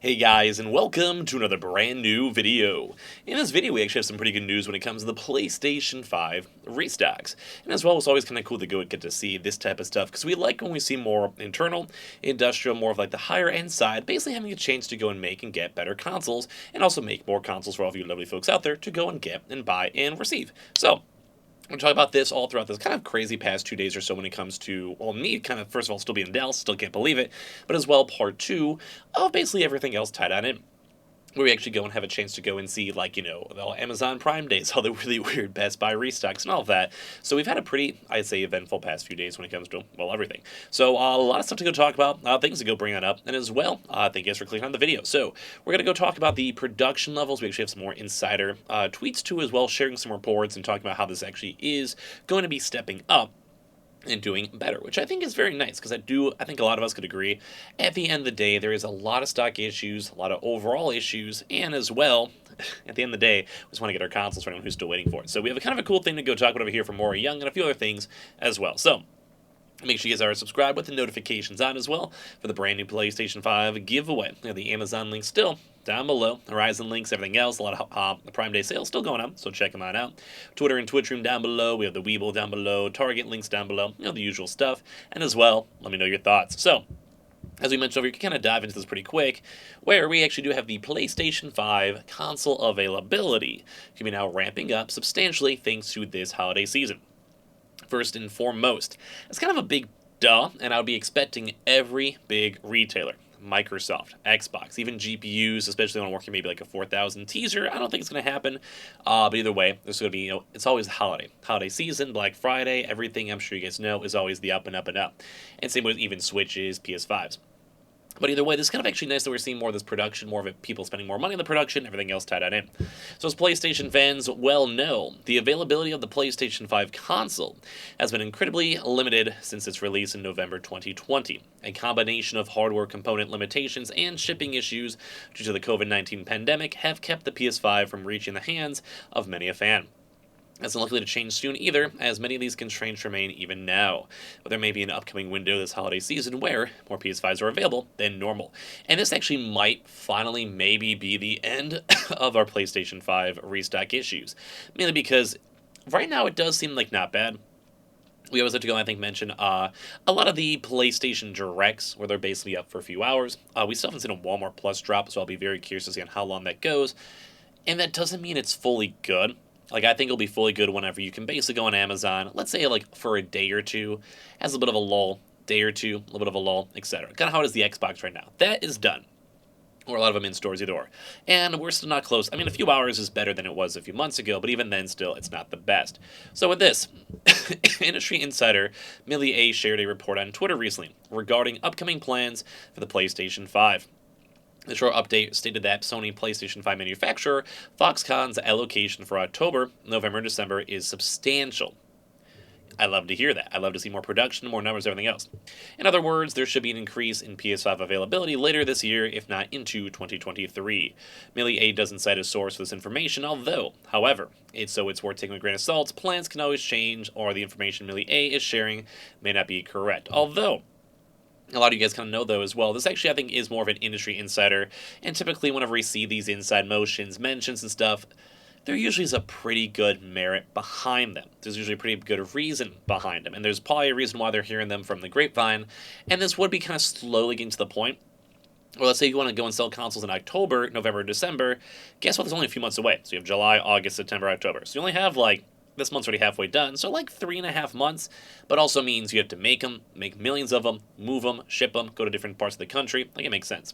Hey guys, and welcome to another brand new video. In this video, we actually have some pretty good news when it comes to the PlayStation 5 restocks. And as well, it's always kind of cool to get to see this type of stuff, because we like when we see more internal, industrial, more of like the higher end side, basically having a chance to go and make and get better consoles, and also make more consoles for all of you lovely folks out there to go and get and buy and receive. So, we're going to talk about this all throughout this kind of crazy past 2 days or so when it comes to, well, me kind of, first of all, still being in Dallas, still can't believe it, but as well, part two of basically everything else tied on in, where we actually go and have a chance to go and see, like, the Amazon Prime days, all the really weird Best Buy restocks and all of that. So we've had a pretty, I'd say, eventful past few days when it comes to, well, everything. So a lot of stuff to go talk about, things to go bring on up, and as well, thank you guys for clicking on the video. So we're going to go talk about the production levels. We actually have some more insider tweets too as well, sharing some reports and talking about how this actually is going to be stepping up and doing better, which I think is very nice, because I think a lot of us could agree, at the end of the day, there is a lot of stock issues, a lot of overall issues, and as well, at the end of the day, we just want to get our consoles for anyone who's still waiting for it. So we have a kind of a cool thing to go talk about over here from More Young and a few other things as well. So make sure you guys are subscribed with the notifications on as well for the brand new PlayStation 5 giveaway. The Amazon link still down below, Horizon links, everything else, a lot of the Prime Day sales still going on, so check them out. Twitter and Twitch room down below, we have the Weeble down below, Target links down below, the usual stuff, and as well, let me know your thoughts. So, as we mentioned over here, you can kind of dive into this pretty quick, where we actually do have the PlayStation 5 console availability can be now ramping up substantially thanks to this holiday season. First and foremost, it's kind of a big duh, and I would be expecting every big retailer, Microsoft, Xbox, even GPUs, especially when I'm working maybe like a 4,000 teaser. I don't think it's going to happen, but either way, there's going to be, it's always holiday season, Black Friday, everything I'm sure you guys know is always the up and up and up. And same with even Switches, PS5s. But either way, this is kind of actually nice that we're seeing more of this production, more of it, people spending more money on the production, everything else tied on in. So as PlayStation fans well know, the availability of the PlayStation 5 console has been incredibly limited since its release in November 2020. A combination of hardware component limitations and shipping issues due to the COVID-19 pandemic have kept the PS5 from reaching the hands of many a fan. That's unlikely to change soon either, as many of these constraints remain even now. But there may be an upcoming window this holiday season where more PS5s are available than normal. And this actually might finally maybe be the end of our PlayStation 5 restock issues. Mainly because right now it does seem like not bad. We always have to go, I think, mention a lot of the PlayStation Directs, where they're basically up for a few hours. We still haven't seen a Walmart Plus drop, so I'll be very curious to see on how long that goes. And that doesn't mean it's fully good. Like, I think it'll be fully good whenever you can basically go on Amazon, let's say, like, for a day or two, has a bit of a lull, day or two, a little bit of a lull, etc. Kind of how it is the Xbox right now. That is done. Or a lot of them in stores either or. And we're still not close. I mean, a few hours is better than it was a few months ago, but even then, still, it's not the best. So with this, industry insider Millie A shared a report on Twitter recently regarding upcoming plans for the PlayStation 5. The short update stated that Sony PlayStation 5 manufacturer Foxconn's allocation for October, November, and December is substantial. I love to hear that. I love to see more production, more numbers, everything else. In other words, there should be an increase in PS5 availability later this year, if not into 2023. Millie A doesn't cite a source for this information, however, it's worth taking with a grain of salt. Plans can always change, or the information Millie A is sharing may not be correct. Although, a lot of you guys kind of know, though, as well, this actually, I think, is more of an industry insider, and typically whenever we see these inside motions, mentions and stuff, there usually is a pretty good merit behind them. There's usually a pretty good reason behind them, and there's probably a reason why they're hearing them from the grapevine, and this would be kind of slowly getting to the point. Well, let's say you want to go and sell consoles in October, November, December, guess what, there's only a few months away. So you have July, August, September, October. So you only have, this month's already halfway done, so 3.5 months, but also means you have to make them, make millions of them, move them, ship them, go to different parts of the country. It makes sense.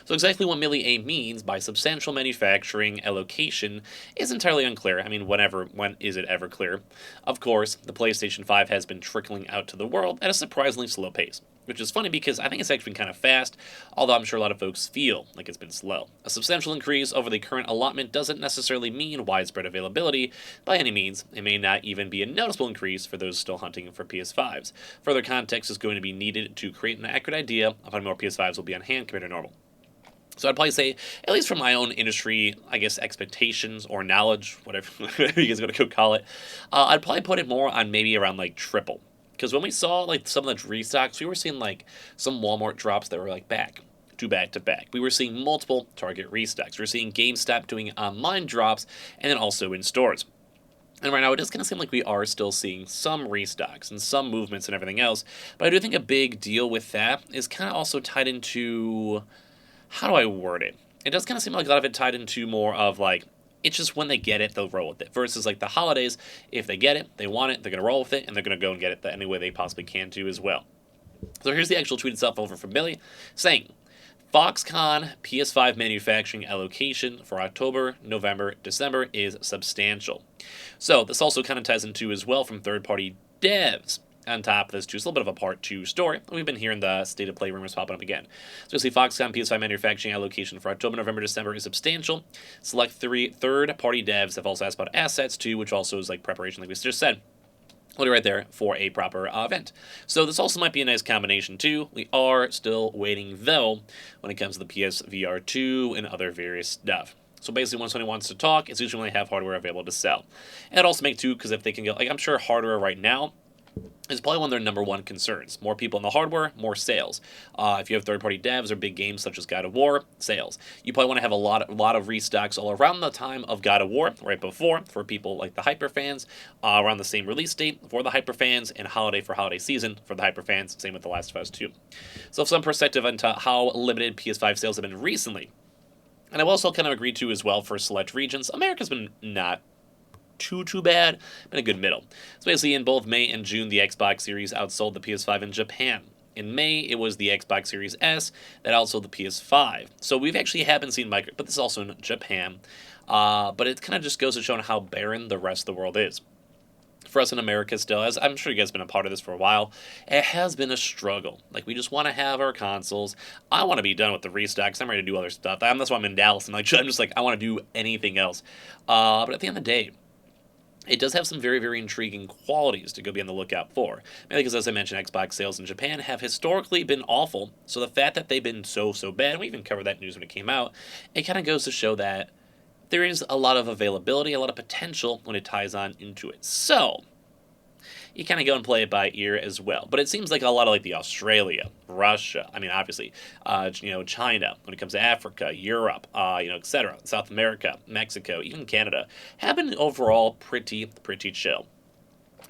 So exactly what Millie A means by substantial manufacturing allocation is entirely unclear. I mean, when is it ever clear? Of course, the PlayStation 5 has been trickling out to the world at a surprisingly slow pace, which is funny because I think it's actually been kind of fast, although I'm sure a lot of folks feel like it's been slow. A substantial increase over the current allotment doesn't necessarily mean widespread availability by any means. It may not even be a noticeable increase for those still hunting for PS5s. Further context is going to be needed to create an accurate idea of how many more PS5s will be on hand compared to normal. So I'd probably say, at least from my own industry, I guess, expectations or knowledge, whatever you guys are going to go call it, I'd probably put it more on maybe around triple. Because when we saw some of the restocks, we were seeing some Walmart drops that were back to back to back. We were seeing multiple Target restocks. We're seeing GameStop doing online drops and then also in stores. And right now, it does kind of seem like we are still seeing some restocks and some movements and everything else. But I do think a big deal with that is kind of also tied into, how do I word it? It does kind of seem like a lot of it tied into more of like, it's just when they get it, they'll roll with it. Versus like the holidays, if they get it, they want it, they're going to roll with it, and they're going to go and get it any way they possibly can too as well. So here's the actual tweet itself over from Billy, saying, Foxconn PS5 manufacturing allocation for October, November, December is substantial. So this also kind of ties into as well from third-party devs. On top of this, too, it's a little bit of a part 2 story. We've been hearing the state of play rumors popping up again. So you see Foxconn PS5 manufacturing allocation for October, November, December is substantial. Select 3 third-party devs have also asked about assets too, which also is like preparation, like we just said. Hold it right there for a proper event. So this also might be a nice combination too. We are still waiting though when it comes to the PSVR 2 and other various stuff. So basically when Sony wants to talk, it's usually when they have hardware available to sell. And it also makes too, because if they can get, like I'm sure hardware right now is probably one of their number one concerns. More people in the hardware, more sales. If you have third-party devs or big games such as God of War, sales. You probably want to have a lot of restocks all around the time of God of War, right before, for people like the hyper fans, around the same release date for the hyper fans, and holiday for holiday season for the hyper fans. Same with The Last of Us 2. So some perspective into how limited PS5 sales have been recently. And I will also kind of agree to as well for select regions. America's been not too bad, but a good middle. So basically in both May and June, the Xbox Series outsold the PS5 in Japan. In May, it was the Xbox Series S that outsold the PS5. So we've actually haven't seen but this is also in Japan. But it kind of just goes to show how barren the rest of the world is. For us in America still, as I'm sure you guys have been a part of this for a while, it has been a struggle. Like, we just want to have our consoles. I want to be done with the restocks. I'm ready to do other stuff. That's why I'm in Dallas. I'm just like, I want to do anything else. But at the end of the day, it does have some very, very intriguing qualities to go be on the lookout for. Mainly because, as I mentioned, Xbox sales in Japan have historically been awful. So the fact that they've been so bad, we even covered that news when it came out, it kind of goes to show that there is a lot of availability, a lot of potential when it ties on into it. So you kind of go and play it by ear as well. But it seems like a lot of like the Australia, Russia, I mean, obviously, China, when it comes to Africa, Europe, etc., South America, Mexico, even Canada, have been overall pretty chill.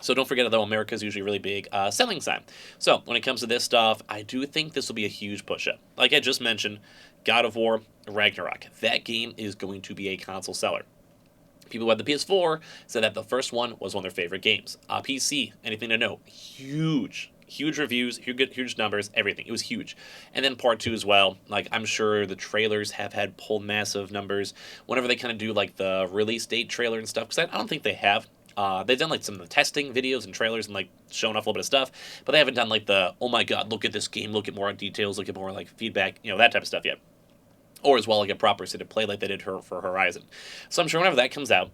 So don't forget, though, America is usually a really big selling sign. So when it comes to this stuff, I do think this will be a huge push-up. Like I just mentioned, God of War, Ragnarok. That game is going to be a console seller. People who had the PS4 said that the first one was one of their favorite games. PC, anything to know, huge reviews, huge numbers, everything. It was huge. And then part 2 as well. Like, I'm sure the trailers have had pulled massive numbers whenever they kind of do like the release date trailer and stuff, because I don't think they have. They've done like some of the testing videos and trailers and like showing off a little bit of stuff, but they haven't done like the, oh my god, look at this game, look at more details, look at more like feedback, that type of stuff yet. Or as well, like a proper state of play like they did for Horizon. So I'm sure whenever that comes out,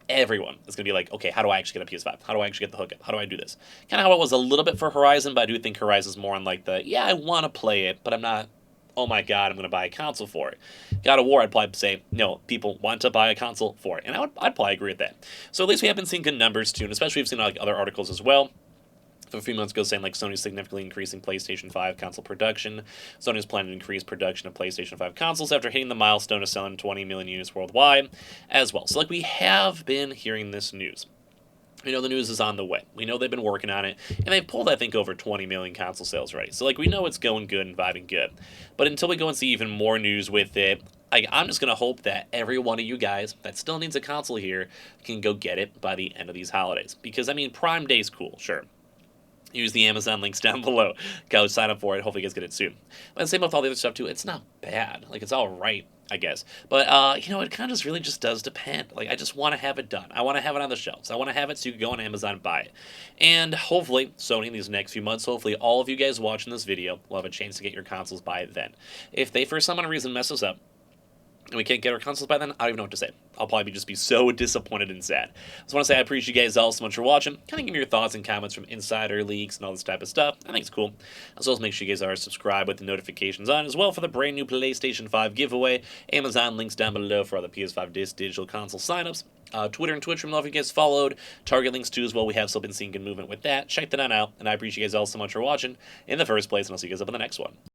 everyone is going to be like, okay, how do I actually get a PS5? How do I actually get the hookup? How do I do this? Kind of how it was a little bit for Horizon, but I do think Horizon's more on like the, yeah, I want to play it, but I'm not, oh my god, I'm going to buy a console for it. God of War, I'd probably say, no, people want to buy a console for it. And I'd probably agree with that. So at least we have been seeing good numbers too, and especially we've seen like other articles as well. A few months ago saying like Sony's significantly increasing PlayStation 5 console production. Sony's planning to increase production of PlayStation 5 consoles after hitting the milestone of selling 20 million units worldwide as well. So like we have been hearing this news. We know the news is on the way. We know they've been working on it, and they've pulled, I think, over 20 million console sales already. So like we know it's going good and vibing good. But until we go and see even more news with it, I'm just going to hope that every one of you guys that still needs a console here can go get it by the end of these holidays. Because, I mean, Prime Day's cool, sure. Use the Amazon links down below. Go sign up for it. Hopefully you guys get it soon. But same with all the other stuff too. It's not bad. Like, it's all right, I guess. But, it kind of just really just does depend. Like, I just want to have it done. I want to have it on the shelves. I want to have it so you can go on Amazon and buy it. And hopefully, Sony, in these next few months, hopefully all of you guys watching this video will have a chance to get your consoles by then. If they, for some reason, mess us up, and we can't get our consoles by then, I don't even know what to say. I'll probably just be so disappointed and sad. I just want to say I appreciate you guys all so much for watching. Kind of give me your thoughts and comments from insider leaks and all this type of stuff. I think it's cool. As well as make sure you guys are subscribed with the notifications on as well for the brand new PlayStation 5 giveaway. Amazon links down below for all the PS5 digital console signups. Twitter and Twitch, if you guys followed. Target links too as well. We have still been seeing good movement with that. Check that out. And I appreciate you guys all so much for watching in the first place, and I'll see you guys up in the next one.